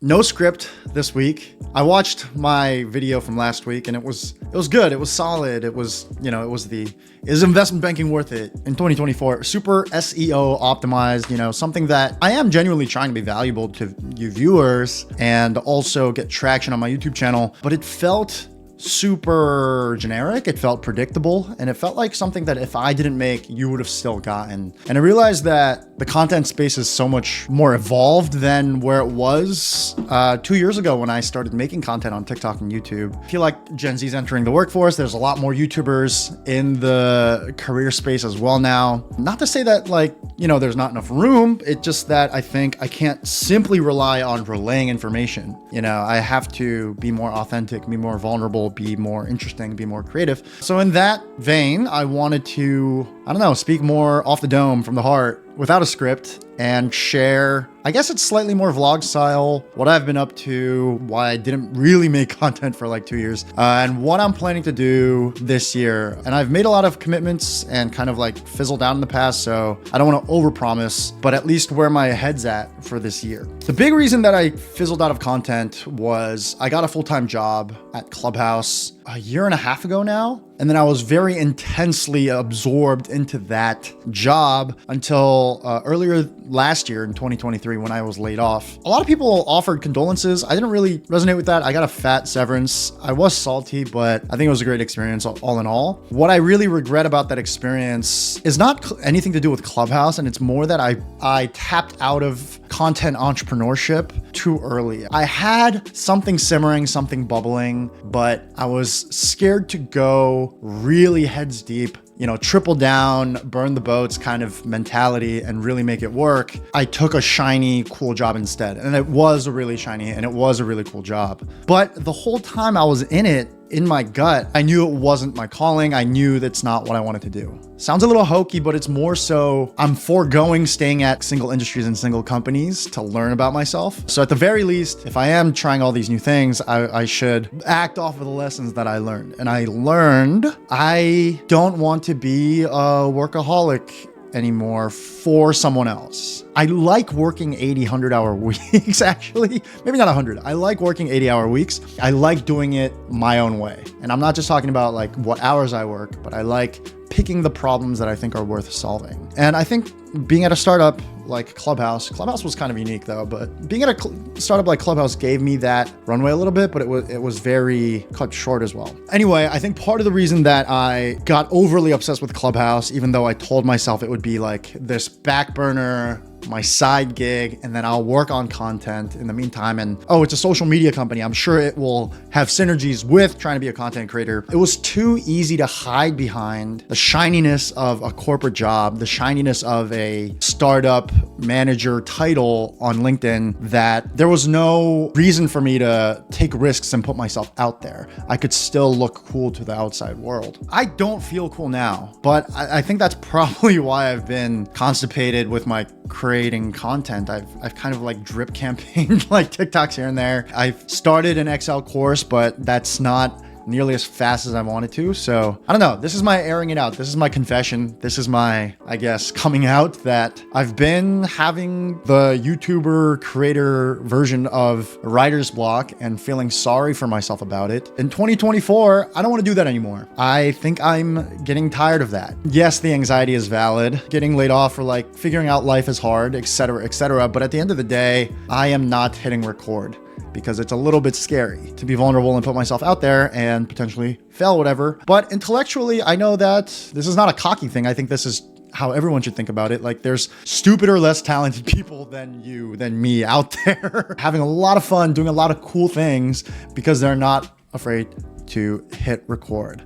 No script this week. I watched my video from last week and it was good. It was solid. It was is investment banking worth it in 2024? Super SEO optimized, something that I am genuinely trying to be valuable to you viewers and also get traction on my YouTube channel, but it felt super generic. It felt predictable, and it felt like something that if I didn't make, you would have still gotten. And I realized that the content space is so much more evolved than where it was 2 years ago when I started making content on TikTok and YouTube. I feel like Gen Z is entering the workforce. There's a lot more YouTubers in the career space as well now. Not to say that there's not enough room. It's just that I think I can't simply rely on relaying information. I have to be more authentic, be more vulnerable, be more interesting, be more creative. So in that vein, I wanted to, speak more off the dome from the heart without a script and share, I guess it's slightly more vlog style, what I've been up to, why I didn't really make content for like 2 years, and what I'm planning to do this year. And I've made a lot of commitments and kind of fizzled out in the past, so I don't want to overpromise, but at least where my head's at for this year. The big reason that I fizzled out of content was I got a full-time job at Clubhouse a year and a half ago now. And then I was very intensely absorbed into that job until earlier last year in 2023 when I was laid off. A lot of people offered condolences. I didn't really resonate with that. I got a fat severance. I was salty, but I think it was a great experience all in all. What I really regret about that experience is not anything to do with Clubhouse, and it's more that I tapped out of content entrepreneurship too early. I had something simmering, something bubbling, but I was scared to go really heads deep, triple down, burn the boats kind of mentality and really make it work. I took a shiny, cool job instead. And it was a really shiny and it was a really cool job. But the whole time I was in it, in my gut, I knew it wasn't my calling. I knew that's not what I wanted to do. Sounds a little hokey, but it's more so I'm foregoing staying at single industries and single companies to learn about myself. So at the very least, if I am trying all these new things, I should act off of the lessons that I learned. And I learned I don't want to be a workaholic anymore for someone else. I like working 80, 100-hour weeks, actually. Maybe not 100. I like working 80-hour weeks. I like doing it my own way. And I'm not just talking about what hours I work, but I like picking the problems that I think are worth solving. And I think being at a startup like Clubhouse was kind of unique though, but being at a startup like Clubhouse gave me that runway a little bit, but it was very cut short as well. Anyway, I think part of the reason that I got overly obsessed with Clubhouse, even though I told myself it would be this back burner, my side gig, and then I'll work on content in the meantime. And it's a social media company. I'm sure it will have synergies with trying to be a content creator. It was too easy to hide behind the shininess of a corporate job, the shininess of a startup manager title on LinkedIn, that there was no reason for me to take risks and put myself out there. I could still look cool to the outside world. I don't feel cool now, but I think that's probably why I've been constipated with my creating content. I've kind of drip campaigned TikToks here and there. I've started an Excel course, but that's not nearly as fast as I wanted to. So I don't know. This is my airing it out. This is my confession. This is my, coming out that I've been having the YouTuber creator version of writer's block and feeling sorry for myself about it. In 2024, I don't want to do that anymore. I think I'm getting tired of that. Yes, the anxiety is valid. Getting laid off or figuring out life is hard, etc., etc. But at the end of the day, I am not hitting record, because it's a little bit scary to be vulnerable and put myself out there and potentially fail, whatever. But intellectually, I know that this is not a cocky thing. I think this is how everyone should think about it. There's stupider, less talented people than me out there having a lot of fun, doing a lot of cool things because they're not afraid to hit record.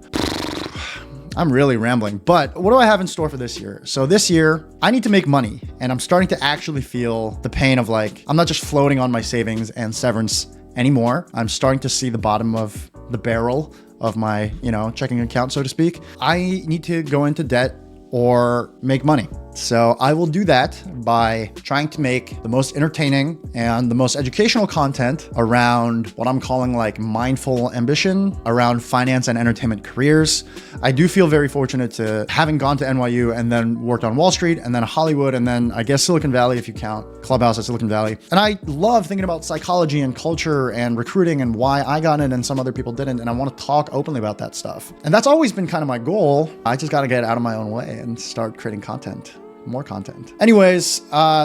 I'm really rambling, but what do I have in store for this year? So this year, I need to make money, and I'm starting to actually feel the pain of I'm not just floating on my savings and severance anymore. I'm starting to see the bottom of the barrel of my, checking account, so to speak. I need to go into debt or make money. So I will do that by trying to make the most entertaining and the most educational content around what I'm calling like mindful ambition, around finance and entertainment careers. I do feel very fortunate to having gone to NYU and then worked on Wall Street and then Hollywood and then I guess Silicon Valley, if you count Clubhouse at Silicon Valley. And I love thinking about psychology and culture and recruiting and why I got in and some other people didn't. And I want to talk openly about that stuff. And that's always been kind of my goal. I just got to get out of my own way and start creating content. More content. Anyways,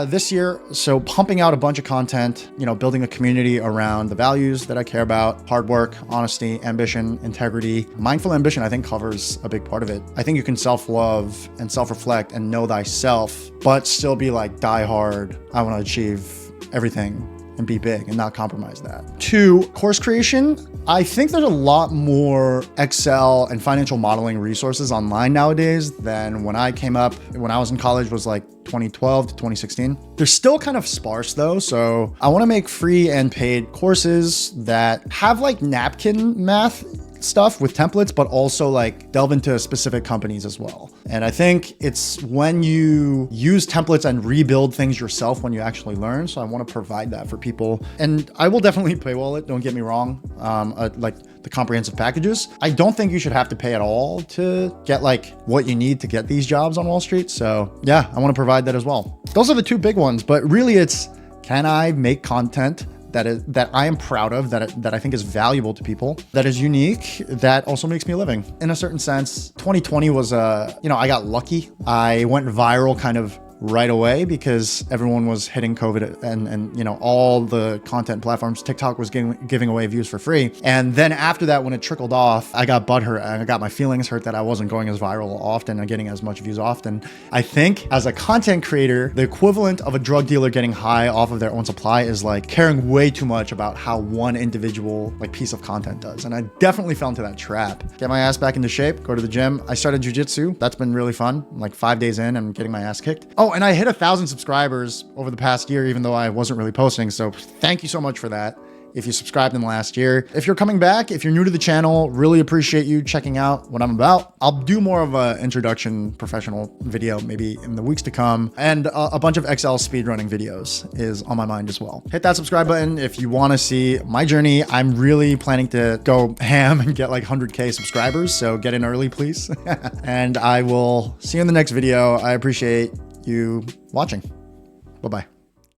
this year, so pumping out a bunch of content, building a community around the values that I care about: hard work, honesty, ambition, integrity. Mindful ambition, I think, covers a big part of it. I think you can self-love and self-reflect and know thyself, but still be like, die hard. I want to achieve everything and be big and not compromise that. 2, course creation. I think there's a lot more Excel and financial modeling resources online nowadays than when I came up. When I was in college was like 2012 to 2016. They're still kind of sparse though. So I want to make free and paid courses that have like napkin math stuff with templates, but also like delve into specific companies as well. And I think it's when you use templates and rebuild things yourself when you actually learn. So I want to provide that for people. And I will definitely paywall it, don't get me wrong. Like the comprehensive packages. I don't think you should have to pay at all to get like what you need to get these jobs on Wall Street. So yeah, I want to provide that as well. Those are the 2 big ones, but really it's, can I make content that I am proud of, that I think is valuable to people, that is unique, that also makes me a living. In a certain sense, 2020 was I got lucky. I went viral kind of right away because everyone was hitting COVID and all the content platforms. TikTok was giving away views for free. And then after that, when it trickled off, I got butthurt and I got my feelings hurt that I wasn't going as viral often and getting as much views often. I think as a content creator, the equivalent of a drug dealer getting high off of their own supply is like caring way too much about how one individual like piece of content does. And I definitely fell into that trap. Get my ass back into shape, go to the gym. I started jujitsu. That's been really fun. I'm like 5 days in, I'm getting my ass kicked. Oh, and I hit 1,000 subscribers over the past year, even though I wasn't really posting. So thank you so much for that. If you subscribed in the last year, if you're coming back, if you're new to the channel, really appreciate you checking out what I'm about. I'll do more of an introduction professional video maybe in the weeks to come. And a bunch of Excel speedrunning videos is on my mind as well. Hit that subscribe button if you want to see my journey. I'm really planning to go ham and get like 100K subscribers. So get in early, please. And I will see you in the next video. I appreciate you watching. Bye-bye.